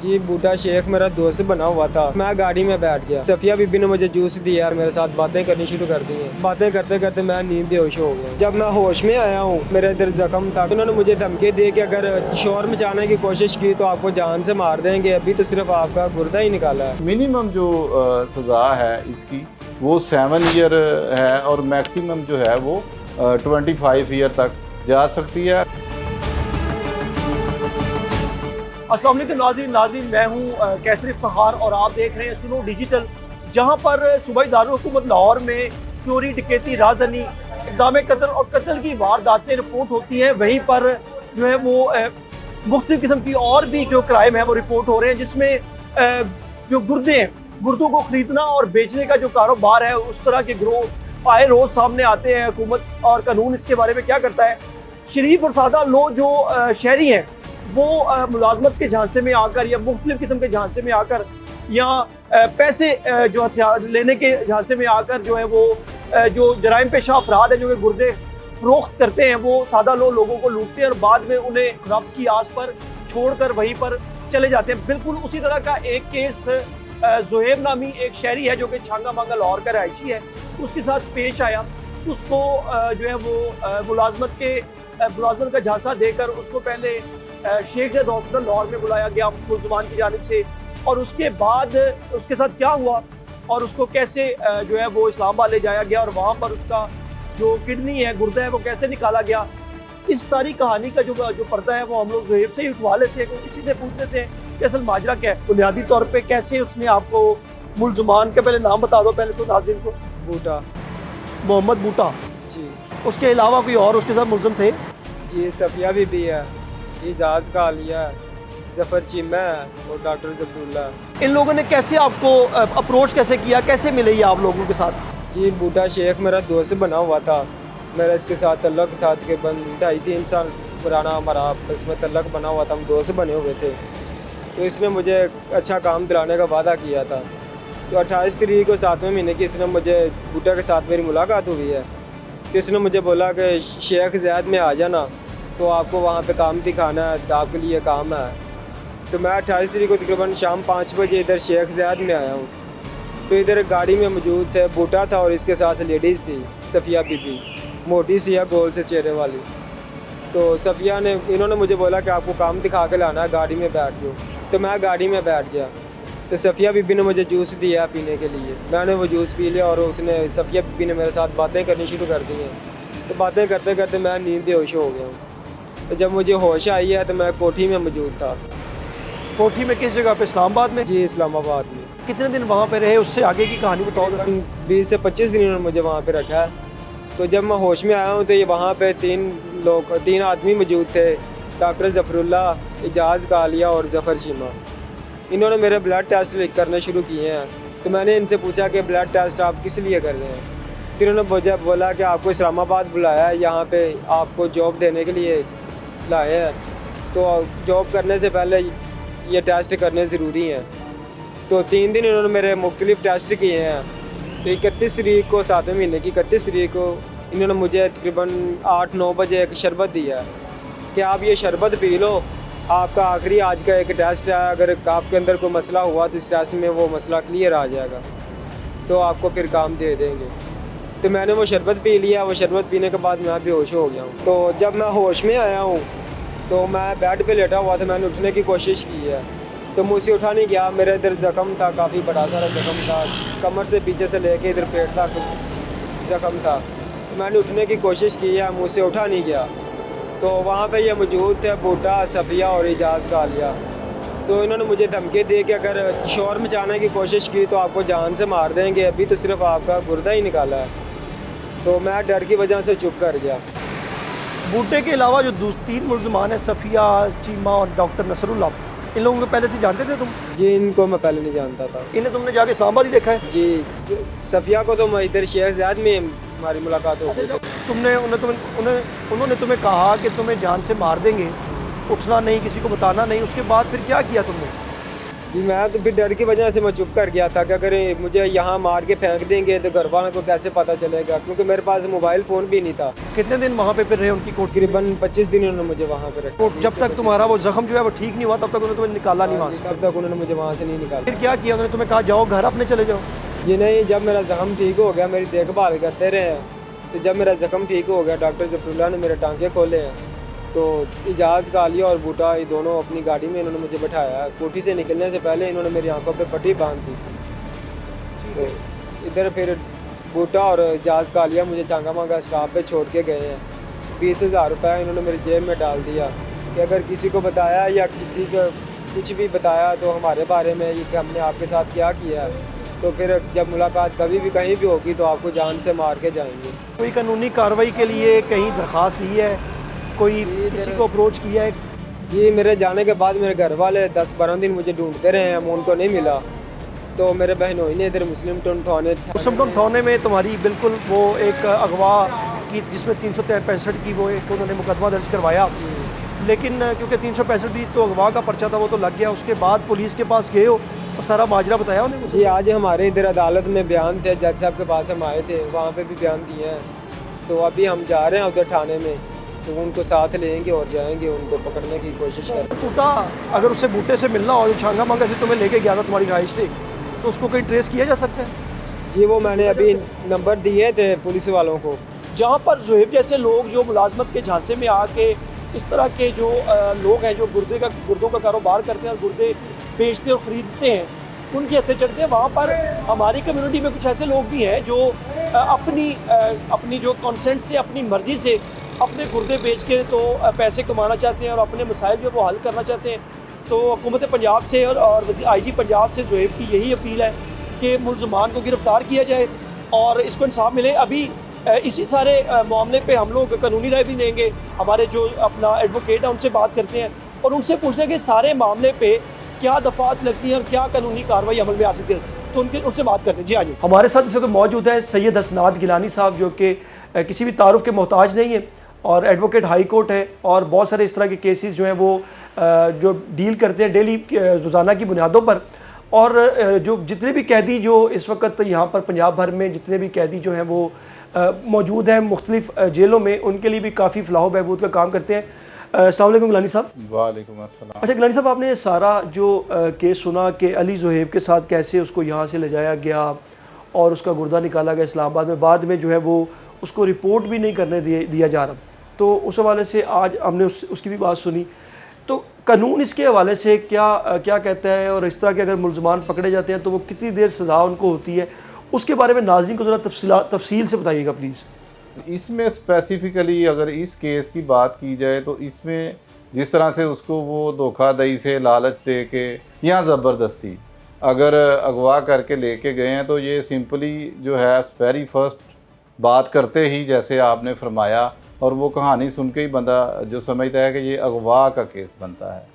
जी बूटा शेख मेरा दोस्त बना हुआ था। मैं गाड़ी में बैठ गया, सफिया बीबी ने मुझे जूस दिया और मेरे साथ बातें करनी शुरू कर दी हैं। बातें करते करते मैं नींद बेहोश हो गया। जब मैं होश में आया हूँ, मेरे इधर जख्म था। उन्होंने मुझे धमकी दी कि अगर शोर मचाने की कोशिश की तो आपको जान से मार देंगे, अभी तो सिर्फ आपका गुर्दा ही निकाला है। मिनिमम जो सज़ा है इसकी वो 7 ईयर है और मैक्सिमम जो है वो 25 ईयर तक जा सकती है। अस्सलाम वालेकुम नाज़रीन, मैं हूँ कैसर इफ्तिखार और आप देख रहे हैं सुनो डिजिटल। जहाँ पर सूबाई दारुल हुकूमत लाहौर में चोरी, डकैती, राजनी, इक़दाम कत्ल और कत्ल की वारदातें रिपोर्ट होती हैं, वहीं पर जो है वो मुख्तलिफ़ किस्म की और भी जो क्राइम है वो रिपोर्ट हो रहे हैं, जिसमें जो गुर्दे हैं, गुर्दों को ख़रीदना और बेचने का जो कारोबार है, उस तरह के गिरोह आए रोज़ सामने आते हैं। हुकूमत और कानून इसके बारे में क्या करता है? शरीफ और सादा लोग जो शहरी हैं वो मुलाजमत के झांसे में आकर या मुख्तलिफ किस्म के झांसे में आकर या पैसे जो हथियार लेने के झांसे में आकर जो है वो जो जराइम पेशा अफराद है जो कि गुर्दे फरोख्त करते हैं, वो सादा लोगों को लूटते हैं और बाद में उन्हें रब की आस पर छोड़कर वहीं पर चले जाते हैं। बिल्कुल उसी तरह का एक केस ज़ुहैब नामी एक शहरी है जो कि छांगा मांगा लाहौर का रहायशी है, उसके साथ पेश आया। उसको जो है वो मुलाजमत का झांसा देकर उसको पहले शेख ज़ैद हॉस्पिटल लाहौर में बुलाया गया मुल्ज़मान की जानिब से, और उसके बाद उसके साथ क्या हुआ और उसको कैसे जो है वो इस्लामाबाद ले जाया गया और वहाँ पर उसका जो किडनी है, गुर्दा है, वो कैसे निकाला गया। इस सारी कहानी का जो पर्दा है वो हम लोग ज़ुहैब से ही उठवा लेते हैं, इसी से पूछ लेते हैं कि असल माजरा क्या है। बुनियादी तौर पर कैसे उसने आपको मुल्ज़मान के पहले नाम बता दो पहले तो नाज़रीन को। बूटा, मोहम्मद बूटा जी। उसके अलावा कोई और उसके साथ मुल्ज़म थे? जी सफिया बीबी है, इजाज़ का आलिया है, जफ़र चीमा है और डॉक्टर ज़फ़रुल्लाह। इन लोगों ने कैसे आपको अप्रोच कैसे किया, कैसे मिले ये आप लोगों के साथ? जी बूटा शेख मेरा दोस्त बना हुआ था, मेरा इसके साथ तल्लक था तकरीबन 2.5-3 साल पुराना हमारा आपस में तल्लक बना हुआ था, हम दोस्त बने हुए थे। तो इसने मुझे अच्छा काम दिलाने का वादा किया था। तो 28 तारीख को 7वें महीने की इसने मुझे बूटा के साथ मेरी मुलाकात हुई है। तो इसने मुझे बोला कि शेख ज़ैद में आ जाना, तो आपको वहाँ पे काम दिखाना है, तो आपके लिए काम है। तो मैं 28 तारीख को तकरीबन शाम 5 बजे इधर शेख ज़ैद में आया हूँ। तो इधर गाड़ी में मौजूद थे, बूटा था और इसके साथ लेडीज़ थी, सफिया बीबी, मोटी सी है, गोल से चेहरे वाली। तो सफिया ने इन्होंने मुझे बोला कि आपको काम दिखा के लाना है, गाड़ी में बैठ जाओ। तो मैं गाड़ी में बैठ गया, तो सफिया बीबी ने मुझे जूस दिया पीने के लिए। मैंने वो जूस पी लिया और उसने सफिया बीबी ने मेरे साथ बातें करनी शुरू कर दी हैं। तो बातें करते करते मैं नींद बेहोश हो गया हूँ। तो जब मुझे होश आई है तो मैं कोठी में मौजूद था। कोठी में किस जगह पे? इस्लामाबाद में? जी इस्लामाबाद में। कितने दिन वहाँ पे रहे, उससे आगे की कहानी बताओ जरा। 20 से 25 दिन इन्होंने मुझे वहाँ पे रखा है। तो जब मैं होश में आया हूँ तो ये वहाँ पे 3 आदमी मौजूद थे, डॉक्टर ज़फ़रुल्लाह, इजाज़ का आलिया और जफ़र चीमा। इन्होंने मेरे ब्लड टेस्ट करने शुरू किए हैं। तो मैंने इनसे पूछा कि ब्लड टेस्ट आप किस लिए कर रहे हैं? तो इन्होंने मुझे बोला कि आपको इस्लामाबाद बुलाया है, यहाँ पे आपको जॉब देने के लिए लाए हैं, तो जॉब करने से पहले ये टेस्ट करने ज़रूरी हैं। तो 3 दिन इन्होंने मेरे मुख्तलिफ़ टेस्ट किए हैं। तो 31 तारीख को 7वें महीने की 31 तारीख को इन्होंने मुझे तकरीबन 8-9 बजे एक शरबत दिया कि आप ये शरबत पी लो, आपका आखिरी आज का एक टेस्ट है, अगर आपके अंदर कोई मसला हुआ तो इस टेस्ट में वो मसला क्लियर आ जाएगा, तो आपको फिर काम दे देंगे। तो मैंने वो शरबत पी लिया। वो शरबत पीने के बाद मैं बेहोश हो गया हूँ। तो जब मैं होश में आया हूँ तो मैं बेड पे लेटा हुआ था, मैंने उठने की कोशिश की है तो मुझसे उठा नहीं गया। मेरे इधर ज़ख्म था, काफ़ी बड़ा सारा ज़ख्म था, कमर से पीछे से लेके इधर पेट तक ज़ख्म था। तो मैंने उठने की कोशिश की है, मुझसे उठा नहीं गया। तो वहाँ पे ये मौजूद थे बूटा, सफिया और इजाज़ का आलिया। तो इन्होंने मुझे धमकी दी कि अगर शोर मचाने की कोशिश की तो आपको जान से मार देंगे, अभी तो सिर्फ आपका गुर्दा ही निकाला है। तो मैं डर की वजह से चुप कर गया। बूटे के अलावा जो 3 मुल्ज़मान हैं, सफ़िया, चीमा और डॉक्टर नसरुल्लाह, इन लोगों को पहले से जानते थे तुम? जी इनको मैं पहले नहीं जानता था। इन्हें तुमने जाके इस्लामाबाद ही देखा है? जी सफिया को तो मैं इधर शेख ज़ैद में हमारी मुलाकात हो गई। उन्होंने तुम्हें कहा कि तुम्हें जान से मार देंगे, उठना नहीं, किसी को बताना नहीं, उसके बाद फिर क्या किया तुमने? कि मैं तो फिर डर की वजह से मैं चुप कर गया था कि अगर मुझे यहाँ मार के फेंक देंगे तो घर वालों को कैसे पता चलेगा, क्योंकि मेरे पास मोबाइल फ़ोन भी नहीं था। कितने दिन वहाँ पे फिर रहे उनकी कोर्ट? तकरीबन 25 दिन उन्होंने मुझे वहाँ पर रखा। जब तक तुम्हारा वो जख्म जो है वो ठीक नहीं हुआ तब तक उन्होंने तुम्हें निकाला नहीं वहाँ से? तब तक उन्होंने मुझे वहाँ से नहीं निकाला। फिर क्या किया उन्होंने? तुम्हें कहा जाओ घर अपने चले जाओ? ये नहीं, जब मेरा ज़ख्म ठीक हो गया, मेरी देखभाल करते रहे हैं, तो जब मेरा ज़ख्म ठीक हो गया डॉक्टर जफरुल्लाह ने मेरे टांके खोले हैं, तो इजाज़ कालिया और बूटा ये दोनों अपनी गाड़ी में इन्होंने मुझे बैठाया। कोठी से निकलने से पहले इन्होंने मेरी आंखों पे पट्टी बांध दी। तो इधर फिर बूटा और इजाज़ कालिया मुझे चांगा मांगा स्टॉप पे छोड़ के गए हैं। 20,000 रुपये इन्होंने मेरी जेब में डाल दिया कि अगर किसी को बताया या किसी को कुछ भी बताया तो हमारे बारे में ये कि हमने आपके साथ क्या किया है, तो फिर जब मुलाकात कभी भी कहीं भी होगी तो आपको जान से मार के जाएंगे। कोई कानूनी कार्रवाई के लिए कहीं दरख्वास्त दी है? कोई किसी को अप्रोच किया है? जी, मेरे जाने के बाद मेरे घर वाले 10-12 दिन मुझे ढूंढते रहे हैं, मैं उनको नहीं मिला। तो मेरे बहनोई ने इधर मुस्लिम मुस्लिम थाने में तुम्हारी बिल्कुल वो एक अगवा की जिसमें 365 की वो एक उन्होंने मुकदमा दर्ज करवाया, लेकिन क्योंकि 365 भी तो अगवा का पर्चा था वो तो लग गया। उसके बाद पुलिस के पास गए हो और सारा माजरा बताया उन्हें? जी, आज हमारे इधर अदालत में बयान थे, जज साहब के पास हम आए थे, वहाँ पे भी बयान दिए हैं। तो अभी हम जा रहे हैं उधर थाने में, तो उनको साथ लेंगे और जाएंगे, उनको पकड़ने की कोशिश करें। बूटा अगर उससे बूटे से मिलना हो जो छांगा मांगा से तुम्हें लेके गया था तुम्हारी रहाइश से, तो उसको कहीं ट्रेस किया जा सकता है? जी, वो मैंने अभी नंबर दिए थे पुलिस वालों को। जहाँ पर ज़ुहैब जैसे लोग जो मुलाजमत के झांसे में आके इस तरह के जो लोग हैं जो गुर्दों का कारोबार करते हैं और गुर्दे बेचते और ख़रीदते हैं, उनके हत्थे चढ़ते हैं, वहाँ पर हमारी कम्युनिटी में कुछ ऐसे लोग भी हैं जो अपनी जो कंसेंट से, अपनी मर्ज़ी से अपने गुर्दे बेच के तो पैसे कमाना चाहते हैं और अपने मसाइल जो वो हल करना चाहते हैं। तो हुकूमत पंजाब से और IG पंजाब से ज़ुहैब की यही अपील है कि मुलज़मान को गिरफ़्तार किया जाए और इसको इंसाफ मिले। अभी इसी सारे मामले पे हम लोग कानूनी राय भी लेंगे। हमारे जो अपना एडवोकेट है उनसे बात करते हैं और उनसे पूछते हैं कि सारे मामले पे क्या दफ़ात लगती हैं और क्या कानूनी कार्रवाई अमल में आ सकती है, तो उनसे बात करते हैं। जी, आज हमारे साथ इस वक्त मौजूद है सैयद हसनात गिलानी साहब, जो कि किसी भी तारुफ के मोहताज नहीं है और एडवोकेट हाई कोर्ट है और बहुत सारे इस तरह के केसेस जो हैं वो जो डील करते हैं डेली रोज़ाना की बुनियादों पर। और जो जितने भी कैदी जो इस वक्त यहाँ पर पंजाब भर में जितने भी कैदी जो हैं वो मौजूद हैं मुख्तलिफ जेलों में, उनके लिए भी काफ़ी फलाह बहबूद का काम करते हैं। अस्सलाम वालेकुम गिलानी साहब। वालेकुम अस्सलाम। अच्छा गिलानी साहब, आपने सारा जो केस सुना कि अली ज़ुहैब के साथ कैसे उसको यहाँ से ले जाया गया और उसका गुर्दा निकाला गया इस्लामाबाद में, बाद में जो है वो उसको रिपोर्ट भी नहीं करने दिया जा रहा, तो उस हवाले से आज हमने उसकी भी बात सुनी। तो कानून इसके हवाले से क्या कहता है और इस तरह के अगर मुलजमान पकड़े जाते हैं तो वो कितनी देर सज़ा उनको होती है, उसके बारे में नाज़रीन को ज़रा तफसील से बताइएगा प्लीज़। इसमें स्पेसिफ़िकली अगर इस केस की बात की जाए तो इसमें जिस तरह से उसको वो धोखाधड़ी से लालच दे के या ज़बरदस्ती अगर अगवा करके लेके गए हैं, तो ये सिंपली जो है वेरी फर्स्ट बात करते ही जैसे आपने फरमाया और वो कहानी सुन के ही बंदा जो समझता है कि ये अगवा का केस बनता है।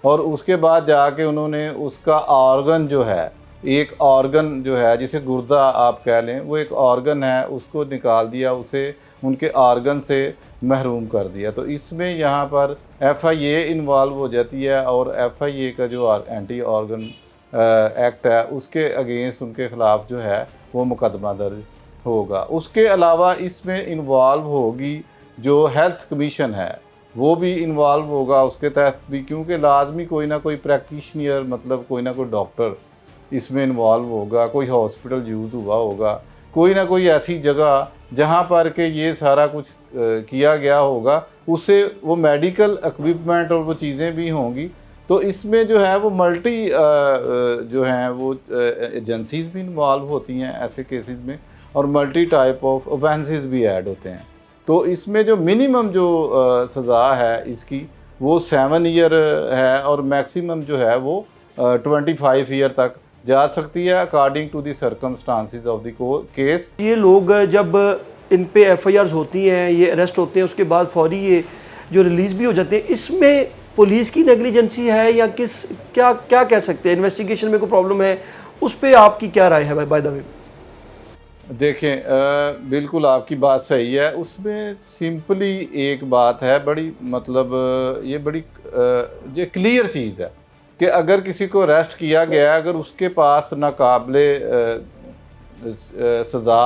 और उसके बाद जाके उन्होंने उसका ऑर्गन जो है, एक ऑर्गन जो है जिसे गुर्दा आप कह लें, वो एक ऑर्गन है, उसको निकाल दिया, उसे उनके ऑर्गन से महरूम कर दिया। तो इसमें यहाँ पर FIA इन्वॉल्व हो जाती है और FIA का जो एंटी ऑर्गन एक्ट है उसके अगेंस्ट उनके ख़िलाफ़ जो है वो मुकदमा दर्ज होगा। उसके अलावा इसमें इन्वॉल्व होगी जो हेल्थ कमीशन है, वो भी इन्वॉल्व होगा उसके तहत भी, क्योंकि लाजमी कोई ना कोई प्रैक्टिशनर मतलब कोई ना कोई डॉक्टर इसमें इन्वॉल्व होगा, कोई हॉस्पिटल यूज़ हुआ होगा, कोई ना कोई ऐसी जगह जहाँ पर के ये सारा कुछ किया गया होगा, उससे वो मेडिकल इक्विपमेंट और वो चीज़ें भी होंगी। तो इसमें जो है वो मल्टी जो हैं वो एजेंसीज़ भी इन्वॉल्व होती हैं ऐसे केसेस में और मल्टी टाइप ऑफ ऑफेंसेस भी ऐड होते हैं। तो इसमें जो मिनिमम जो सज़ा है इसकी वो 7 ईयर है और मैक्सिमम जो है वो 25 ईयर तक जा सकती है according to the circumstances of the case. ये लोग जब इन पे FIRs होती हैं, ये अरेस्ट होते हैं, उसके बाद फौरी ये जो रिलीज़ भी हो जाते हैं, इसमें पुलिस की नेग्लिजेंसी है या क्या कह सकते हैं? इन्वेस्टिगेशन में कोई प्रॉब्लम है, उस पर आपकी क्या राय है बाय द वे? देखें, बिल्कुल आपकी बात सही है। उसमें सिंपली एक बात है, बड़ी मतलब ये बड़ी ये क्लियर चीज़ है कि अगर किसी को अरेस्ट किया गया, अगर उसके पास नाकाबिले सज़ा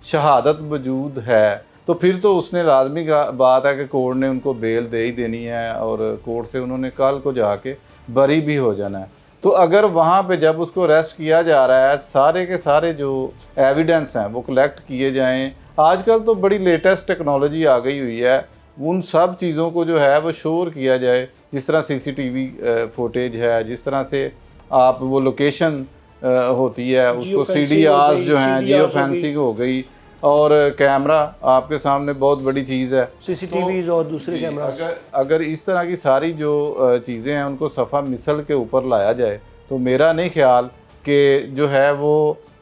शहादत मौजूद है, तो फिर तो उसने लाजमी बात है कि कोर्ट ने उनको बेल दे ही देनी है और कोर्ट से उन्होंने कल को जाके बरी भी हो जाना है। तो अगर वहाँ पे जब उसको अरेस्ट किया जा रहा है, सारे के सारे जो एविडेंस हैं वो कलेक्ट किए जाएं। आजकल तो बड़ी लेटेस्ट टेक्नोलॉजी आ गई हुई है, उन सब चीज़ों को जो है वो शोर किया जाए, जिस तरह CCTV फुटेज है, जिस तरह से आप वो लोकेशन होती है उसको CDRs जो हैं, जियो फेंसिंग हो गई, और कैमरा आपके सामने बहुत बड़ी चीज़ है, CCTVs और दूसरे कैमरा। अगर इस तरह की सारी जो चीज़ें हैं उनको सफ़ा मिसल के ऊपर लाया जाए तो मेरा नहीं ख्याल कि जो है वो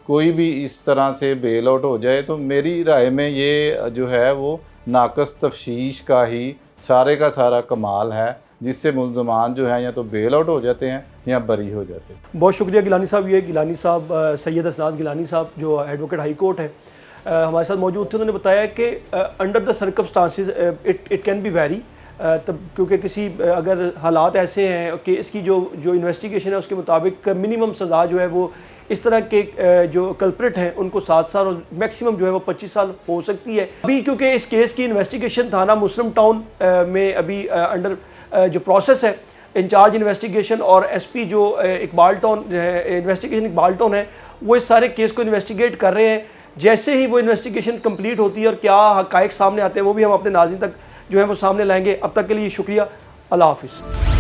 कोई भी इस तरह से बेल आउट हो जाए। तो मेरी राय में ये जो है वो नाकस तफ्शीश का ही सारे का सारा कमाल है, जिससे मुल्ज़मान जो हैं या तो बेल आउट हो जाते हैं या बरी हो जाते हैं। बहुत शुक्रिया गिलानी साहब। ये गिलानी साहब सैयद असनाद गिलानी साहब जो एडवोकेट हाई कोर्ट है हमारे साथ मौजूद थे। उन्होंने बताया कि under the circumstances it can be very, तब क्योंकि किसी अगर हालात ऐसे हैं कि इसकी जो इन्वेस्टिगेशन है उसके मुताबिक मिनिमम सज़ा जो है वो इस तरह के जो कल्प्रिट हैं उनको 7 साल और मैक्सिमम जो है वो 25 साल हो सकती है। अभी क्योंकि इस केस की इन्वेस्टिगेशन थाना मुस्लिम टाउन में अभी अंडर जो प्रोसेस है, इंचार्ज इन्वेस्टिगेशन और SP जो Iqbal town investigation Iqbal town है वो इस सारे केस को इन्वेस्टिगेट कर रहे हैं। जैसे ही वो इन्वेस्टिगेशन कंप्लीट होती है और क्या हक़ाइक़ सामने आते हैं वो भी हम अपने नाज़रीन तक जो है वो सामने लाएंगे। अब तक के लिए शुक्रिया, अल्लाह हाफ़िज़।